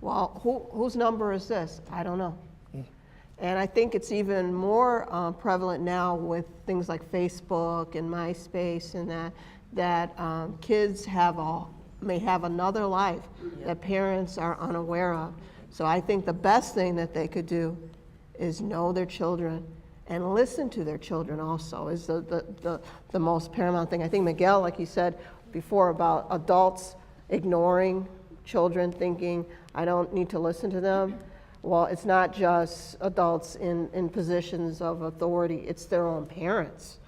Well, whose number is this? I don't know. And I think it's even more prevalent now with things like Facebook and MySpace and that kids may have another life that parents are unaware of. So I think the best thing that they could do is know their children and listen to their children also is the most paramount thing. I think Miguel, like you said before about adults ignoring children, thinking, I don't need to listen to them. Well, it's not just adults in positions of authority, it's their own parents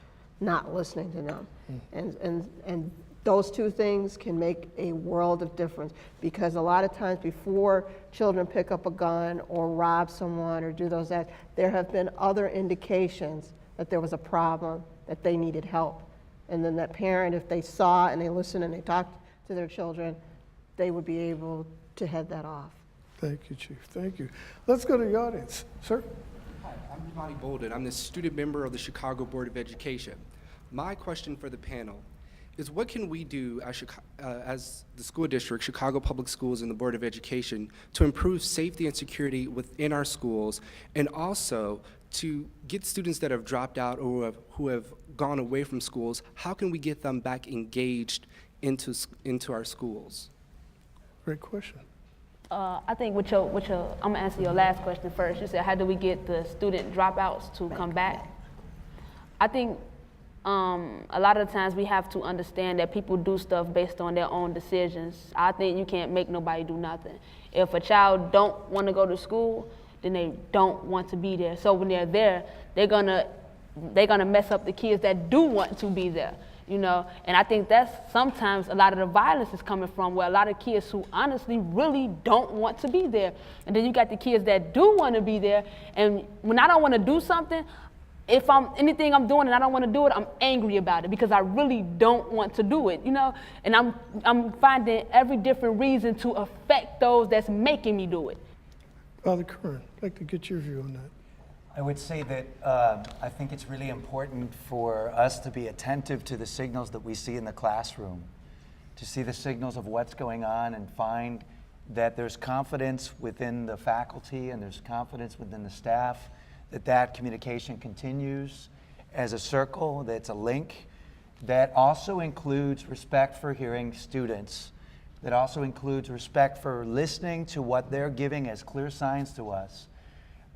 not listening to them. And those two things can make a world of difference, because a lot of times before children pick up a gun or rob someone or do those acts, there have been other indications that there was a problem, that they needed help. And then that parent, if they saw and they listened and they talked to their children, they would be able to head that off. Thank you, Chief. Thank you. Let's go to the audience. Sir? Hi, I'm Monty Bolden. I'm the student member of the Chicago Board of Education. My question for the panel is, what can we do as the school district, Chicago Public Schools and the Board of Education, to improve safety and security within our schools, and also to get students that have dropped out or who have gone away from schools, how can we get them back engaged into our schools? Great question. I think with your, I'm gonna answer your last question first. You said, how do we get the student dropouts to come back? I think a lot of the times we have to understand that people do stuff based on their own decisions. I think you can't make nobody do nothing. If a child don't want to go to school, then they don't want to be there. So when they're there, they're gonna mess up the kids that do want to be there. You know, and I think that's sometimes a lot of the violence is coming from, where a lot of kids who honestly really don't want to be there. And then you got the kids that do want to be there, and when I don't want to do something, if anything I'm doing and I don't want to do it, I'm angry about it because I really don't want to do it, you know? And I'm finding every different reason to affect those that's making me do it. Father Curran, I'd like to get your view on that. I would say that I think it's really important for us to be attentive to the signals that we see in the classroom, to see the signals of what's going on and find that there's confidence within the faculty and there's confidence within the staff that communication continues as a circle, that's a link, that also includes respect for hearing students, that also includes respect for listening to what they're giving as clear signs to us.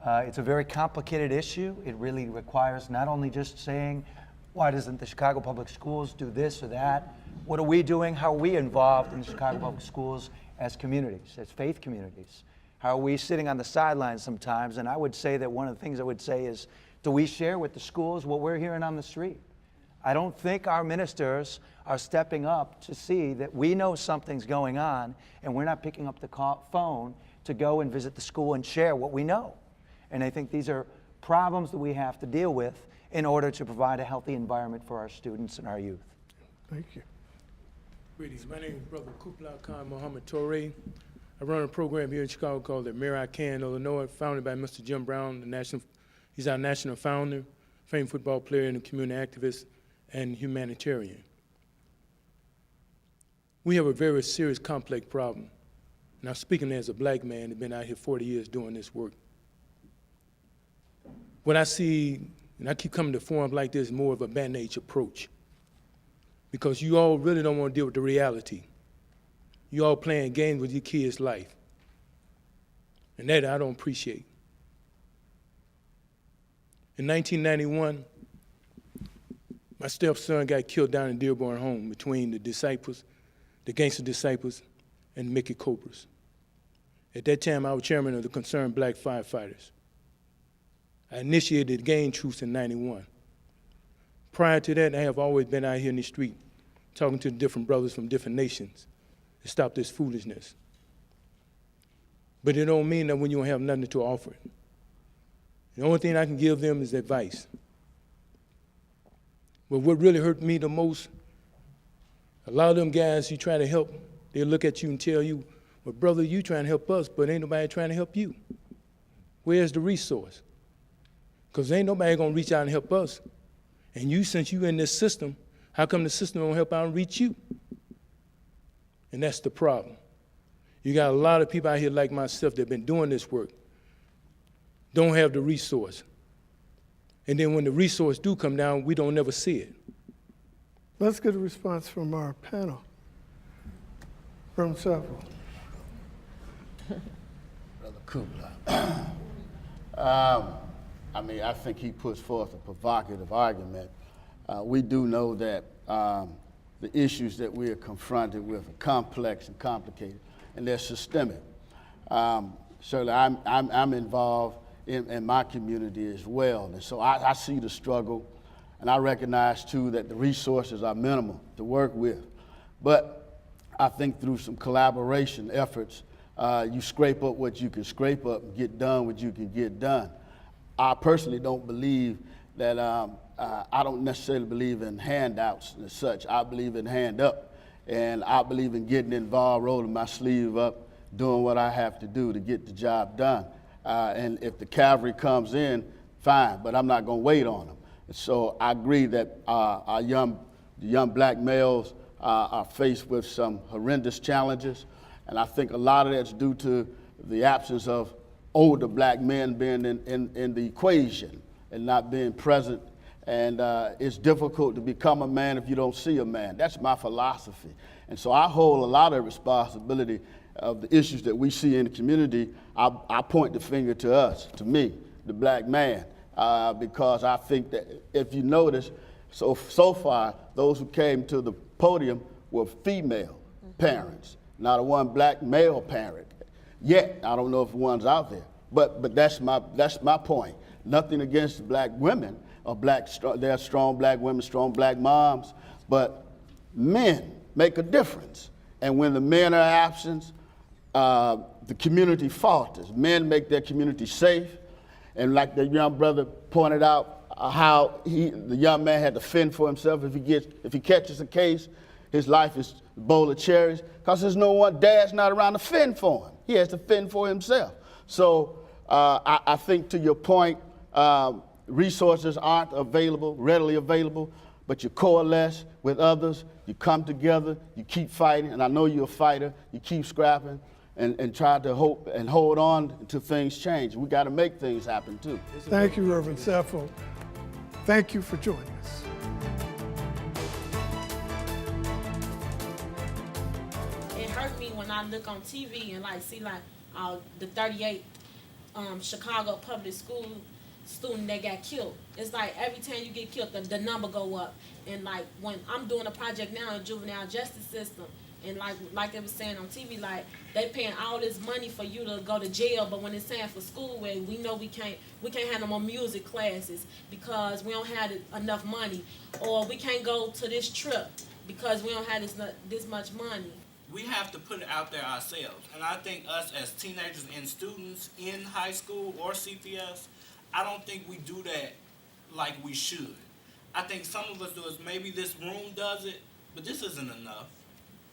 It's a very complicated issue. It really requires not only just saying, why doesn't the Chicago Public Schools do this or that? What are we doing? How are we involved in the Chicago Public Schools as communities, as faith communities? How are we sitting on the sidelines sometimes? And I would say that one of the things I would say is, do we share with the schools what we're hearing on the street? I don't think our ministers are stepping up to see that we know something's going on and we're not picking up the phone to go and visit the school and share what we know. And I think these are problems that we have to deal with in order to provide a healthy environment for our students and our youth. Thank you. Greetings. My name is Brother Kublai Khan Mohammed Torre. I run a program here in Chicago called the Mary I Can, Illinois, founded by Mr. Jim Brown, he's our national founder, famed football player and a community activist and humanitarian. We have a very serious, complex problem. Now, speaking as a black man who's been out here 40 years doing this work, what I see, and I keep coming to forums like this, more of a bandage approach, because you all really don't want to deal with the reality. You all playing games with your kids' life, and that I don't appreciate. In 1991, my stepson got killed down in Dearborn home between the disciples, the gangster disciples, and Mickey Cobras. At that time, I was chairman of the Concerned Black Firefighters. I initiated gang truce in '91. Prior to that, I have always been out here in the street talking to different brothers from different nations to stop this foolishness. But it don't mean that when you don't have nothing to offer. The only thing I can give them is advice. But what really hurt me the most, a lot of them guys you try to help, they'll look at you and tell you, well, brother, you trying to help us, but ain't nobody trying to help you. Where's the resource? Because ain't nobody gonna reach out and help us. And you, since you in this system, how come the system don't help out and reach you? And that's the problem. You got a lot of people out here like myself that have been doing this work, don't have the resource. And then when the resource do come down, we don't never see it. Let's get a response from our panel. From several. Brother Kubla. I mean, I think he puts forth a provocative argument. We do know that the issues that we are confronted with are complex and complicated, and they're systemic. Certainly, I'm involved in my community as well, and so I see the struggle, and I recognize too that the resources are minimal to work with. But I think through some collaboration efforts, you scrape up what you can scrape up and get done what you can get done. I personally don't believe that, I don't necessarily believe in handouts and such. I believe in hand up, and I believe in getting involved, rolling my sleeve up, doing what I have to do to get the job done. And if the cavalry comes in, fine, but I'm not gonna wait on them. So I agree that the young black males are faced with some horrendous challenges, and I think a lot of that's due to the absence of older black men being in the equation and not being present. And it's difficult to become a man if you don't see a man. That's my philosophy. And so I hold a lot of responsibility of the issues that we see in the community. I point the finger to us, to me, the black man, because I think that if you notice, so far, those who came to the podium were female parents, not a one black male parent. Yet, I don't know if one's out there, but that's my point. Nothing against black women or there are strong black women, strong black moms, but men make a difference. And when the men are absent, the community falters. Men make their community safe, and like the young brother pointed out, how the young man had to fend for himself. If he catches a case, his life is a bowl of cherries, because there's no one, dad's not around to fend for him. He has to fend for himself. So I think to your point, resources aren't readily available, but you coalesce with others, you come together, you keep fighting, and I know you're a fighter, you keep scrapping, and try to hope and hold on until things change. We got to make things happen too. Thank you, Reverend Seffel. Thank you for joining us. It hurt me when I look on TV and see the 38 Chicago public school student that got killed. It's like every time you get killed, the number go up. And like when I'm doing a project now in the juvenile justice system, and like they was saying on TV, like they paying all this money for you to go to jail, but when it's time for school, where we know we can't have no more music classes because we don't have enough money, or we can't go to this trip because we don't have this much money. We have to put it out there ourselves, and I think us as teenagers and students in high school or CPS, I don't think we do that like we should. I think some of us do it. Maybe this room does it, but this isn't enough.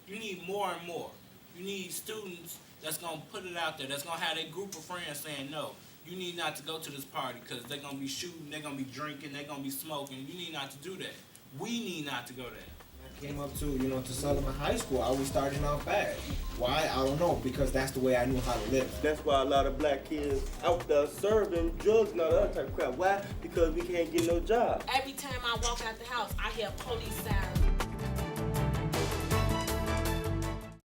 You need more and more. You need students that's going to put it out there, that's going to have a group of friends saying, no, you need not to go to this party because they're going to be shooting, they're going to be drinking, they're going to be smoking. You need not to do that. We need not to go there. I came up to Sullivan High School. I was starting off bad. Why? I don't know, because that's the way I knew how to live. That's why a lot of black kids out there serving drugs and all that other type of crap. Why? Because we can't get no job. Every time I walk out the house, I hear police sirens.